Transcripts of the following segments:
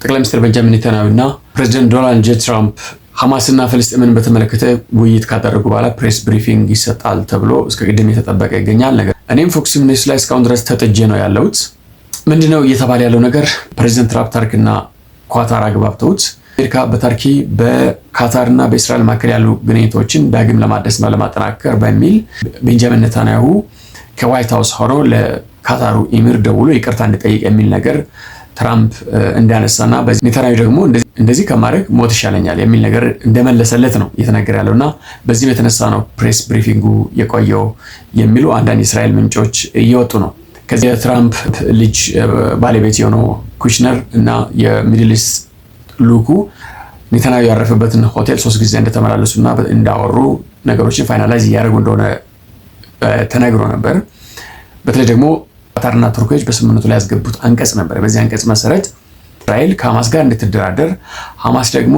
ጠቅላይ ሚኒስትር ቤንጃሚን ኔታንያሁና ፕሬዚደንት ዶናልድ ጄ ትራምፕ ሐማስና ፍልስጤምን በተመለከተ ውይይት ካደረጉ በኋላ ፕሬስ ብሪፊንግ ይሰጣል ተብሎ እስከ ቅድም የተጠበቀ ይገኛል። ነገር እኔም ፎክስ ኒውስ ላይ እስካሁን ድረስ ተጥጄ ነው ያለሁት። ምንድነው እየተባለ ያለው ነገር? ፕሬዚደንት ትራምፕ ታርክና ኳታር አግባብተውት አሜሪካ በታርኪ በካታርና በእስራኤል መካከል ያሉ ግንኙነቶችን ዳግም ለማደስና ለማጠናከር በሚል ቤንጃሚን ኔታንያሁ ከዋይት ሃውስ ሆኖ ለካታሩ ኢሚር ደውሎ ይቅርታ እንዲጠይቅ የሚል ነገር ትራምፕ እንዳነሳና በዚህ ኔታንያሁ ደግሞ እንደዚህ ከማድረግ ሞት ይሻለኛል የሚል ነገር እንደመለሰለት ነው እየተነገረ ያለውና በዚህም የተነሳ ነው ፕሬስ ብሪፊንጉ የቆየው የሚሉ አንዳንድ የእስራኤል ምንጮች እየወጡ ነው። ከዚህ የትራምፕ ልጅ ባለቤት የሆነው ኩሽነር እና የሚድል ኢስት ልኡኩ ኔታንያሁ ያረፈበትን ሆቴል 3 ጊዜ እንደተመላለሱና እንዳወሩ ነገሮችን ፋይናላይዝ እያደረጉ እንደሆነ ተነግሮ ነበር። በተለይ ደግሞ ቃታርና ቱርኮች በስምምነቱ ላይ ያስገቡት አንቀጽ ነበር። በዚህ አንቀጽ መሰረት እስራኤል ከሐማስ ጋር እንድትደራደር ሐማስ ደግሞ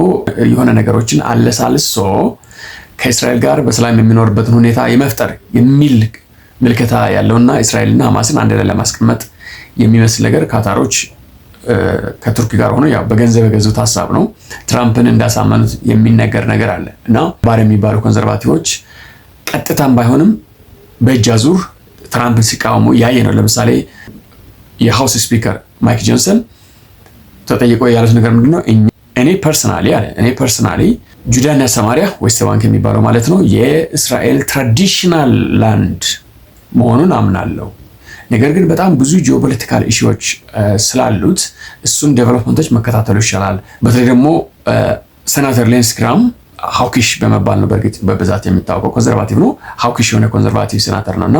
የሆነ ነገሮችን አለሳልሶ ከእስራኤል ጋር በሰላም የሚኖርበትን ሁኔታ የመፍጠር የሚል ምልከታ ያለውና እስራኤልና ሐማስን አንድ ላይ ለማስቀመጥ የሚመስል ነገር ካታሮች ከቱርክ ጋር ሆኖ ያው በገንዘብ የገዙት ሀሳብ ነው። ትራምፕን እንዳሳመኑት የሚነገር ነገር አለ እና ባር የሚባሉ ኮንዘርቫቲቮች ቀጥታም ባይሆንም በእጅ አዙር ትራምፕን ሲቃወሙ ያየ ነው። ለምሳሌ የሃውስ ስፒከር ማይክ ጆንሰን ተጠይቆ ያሉት ነገር ምንድነው? እኔ ፐርሰናሊ ጁዳና ሰማሪያ ዌስት ባንክ የሚባለው ማለት ነው የእስራኤል ትራዲሽናል ላንድ መሆኑን አምናለሁ። ነገር ግን በጣም ብዙ ጂኦፖለቲካል ኢሹዎች ስላሉት እሱን ዴቨሎፕመንቶች መከታተሉ ይሻላል። በተለይ ደግሞ ሴናተር ሊንድሴ ግራሃም ሃውኪሽ በመባል ነው በእርግጥ በብዛት የሚታወቀው፣ ኮንዘርቫቲቭ ነው። ሃውኪሽ የሆነ ኮንዘርቫቲቭ ሴናተር ነው እና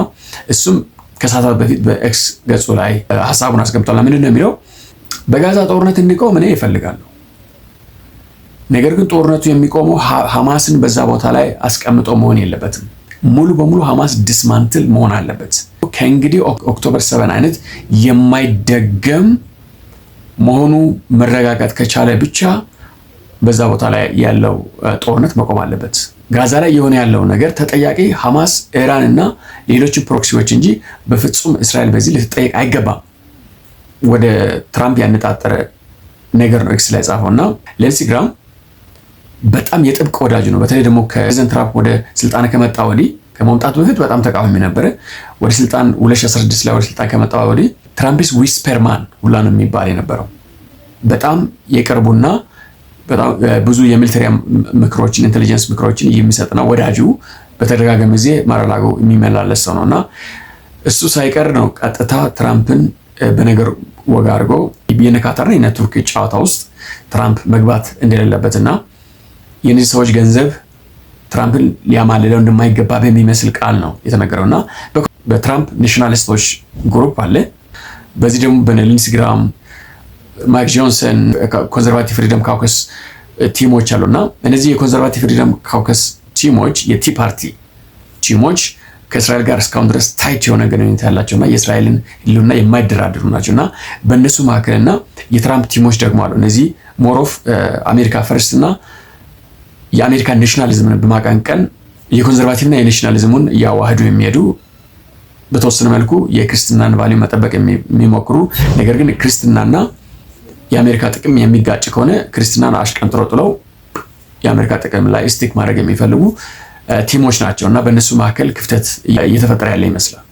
እሱም ከሰዓታት በፊት በኤክስ ገጹ ላይ ሀሳቡን አስቀምጧል። ምንድን ነው የሚለው? በጋዛ ጦርነት እንዲቆም እኔ እፈልጋለሁ። ነገር ግን ጦርነቱ የሚቆመው ሐማስን በዛ ቦታ ላይ አስቀምጦ መሆን የለበትም። ሙሉ በሙሉ ሐማስ ዲስማንትል መሆን አለበት። ከእንግዲህ ኦክቶበር 7 አይነት የማይደገም መሆኑ መረጋጋት ከቻለ ብቻ በዛ ቦታ ላይ ያለው ጦርነት መቆም አለበት። ጋዛ ላይ የሆነ ያለው ነገር ተጠያቂ ሐማስ፣ ኢራን እና ሌሎች ፕሮክሲዎች እንጂ በፍጹም እስራኤል በዚህ ልትጠየቅ አይገባም። ወደ ትራምፕ ያነጣጠረ ነገር ነው ኤክስ ላይ ጻፈው እና ሊንድሴ ግራሃም በጣም የጥብቅ ወዳጅ ነው። በተለይ ደግሞ ከፕሬዝዳንት ትራምፕ ወደ ስልጣን ከመጣ ወዲህ ከመምጣቱ በፊት በጣም ተቃዋሚ ነበረ። ወደ ስልጣን 2016 ላይ ወደ ስልጣን ከመጣ ወዲህ ትራምፕስ ዊስፐርማን ሁላ ነው የሚባል የነበረው። በጣም የቅርቡና በጣም ብዙ የሚሊተሪ ምክሮችን ኢንተለጀንስ ምክሮችን የሚሰጥና ወዳጁ በተደጋጋሚ ጊዜ ማራላጎ የሚመላለስ ሰው ነውና እሱ ሳይቀር ነው ቀጥታ ትራምፕን በነገር ወጋ አድርጎ የነካታርና የነቱርክ ጨዋታ ውስጥ ትራምፕ መግባት እንደሌለበትና የነዚህ ሰዎች ገንዘብ ትራምፕን ሊያማልለው እንደማይገባ በሚመስል ቃል ነው የተነገረውና በትራምፕ ናሽናሊስቶች ግሩፕ አለ። በዚህ ደግሞ በሊንድሴ ግራሃም፣ ማይክ ጆንሰን ኮንዘርቫቲቭ ፍሪደም ካውከስ ቲሞች አሉና እነዚህ የኮንዘርቫቲቭ ፍሪደም ካውከስ ቲሞች የቲ ፓርቲ ቲሞች ከእስራኤል ጋር እስካሁን ድረስ ታይት የሆነ ግንኙነት ያላቸውና የእስራኤልን ህልውና የማይደራደሩ ናቸውና በእነሱ መካከልና የትራምፕ ቲሞች ደግሞ አሉ። እነዚህ ሞሮፍ አሜሪካ ፈርስትና የአሜሪካ ናሽናሊዝምን በማቀንቀን የኮንዘርቫቲቭና የናሽናሊዝሙን እያዋህዱ የሚሄዱ በተወሰነ መልኩ የክርስትናን ቫልዩ መጠበቅ የሚሞክሩ ነገር ግን ክርስትናና የአሜሪካ ጥቅም የሚጋጭ ከሆነ ክርስትናን አሽቀንጥሮ ጥለው የአሜሪካ ጥቅም ላይ ስቲክ ማድረግ የሚፈልጉ ቲሞች ናቸው እና በእነሱ መካከል ክፍተት እየተፈጠረ ያለ ይመስላል።